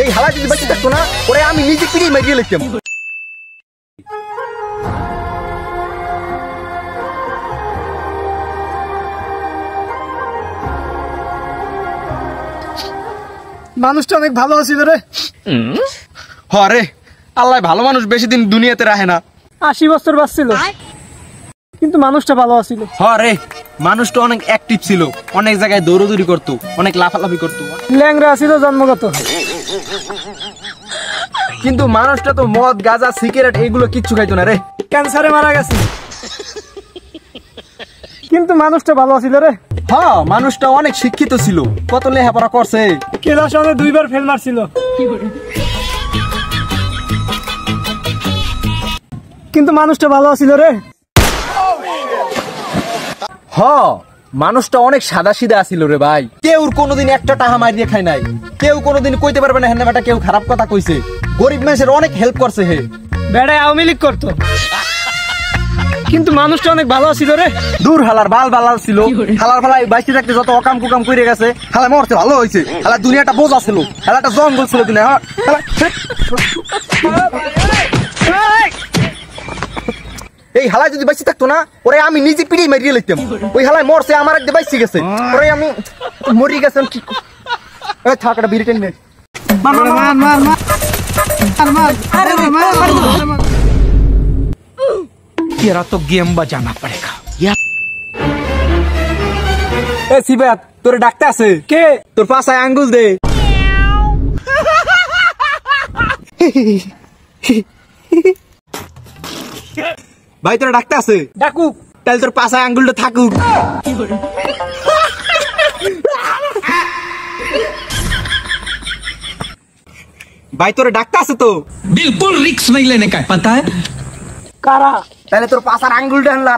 এই হালা যদি বাঁচি থাকতো না ওরে আমি নিজে পিড়ি মেরিয়ে লিখতাম। মানুষটা অনেক ভালো ছিল রে। হরে আল্লাহ ভালো মানুষ বেশি দিন দুনিয়াতে রাখে না। 80 বছর বাঁচছিল, কিন্তু মানুষটা ভালো ছিল। হরে মানুষটা অনেক অ্যাক্টিভ ছিল, অনেক জায়গায় দৌড়াদৌড়ি করতো, অনেক লাফালাফি করতো, ল্যাংরা ছিল জন্মগত, কিন্তু মানুষটা তো মদ গাঁজা সিগারেট এগুলো কিচ্ছু খাইতো না রে। ক্যান্সারে মারা গেছে, কিন্তু মানুষটা ভালো ছিল রে। হ্যাঁ মানুষটা অনেক শিক্ষিত ছিল, কত লেখাপড়া করছে, ক্লাসে অনেক 2 বার ফেল মারছিল, কিন্তু মানুষটা ভালো ছিল রে। হ্যাঁ মানুষটা অনেক সাদা সিধা ছিল রে ভাই। কেউ কোনোদিন একটা টাকা মারিয়ে খায় নাই, কেউ কোনোদিন কইতে পারবে না হেন বেটা কেউ খারাপ কথা কইছে। গরিব মানুষের অনেক হেল্প করছে হে। বেড়ায় আওয়ামী লীগ করতো, কিন্তু মানুষটা অনেক ভালো ছিল রে। দূর হালার বাল বালাল ছিল, হালার ফালাই বাইসে থাকতে যত অকাম কুকাম করে গেছে, হালা মরতে ভালো হয়েছে। হালা দুনিয়াটা বোঝা ছিল, হালাটা জঙ্গল ছিল দুনিয়া। এই হালায় যদি বাইসে থাকতো না ওরে আমি নিজে পিড়ি মেরিয়ে লিখতাম। ওই হালায় মরছে, আমার একদিন বাইসে গেছে, ওরে আমি মরি গেছে। কি থাক একটা বিড়ি টেনে तेरा तो गेम बजाना पड़ेगा। এ সিবাত তোর ডাকতে আছে কে? তোর পাশায় আঙ্গুল দে। ভাই তোর ডাকতে আছে, ডাকুক। তাহলে তোর পাশায় আঙ্গুলটা থাকুক। ভাই তোর ডাকতে আছে তো, बिल्कुल रिक्स नहीं लेने का है, पता है? কারা? তাহলে তোর পাশার আঙ্গুলটা আনলা।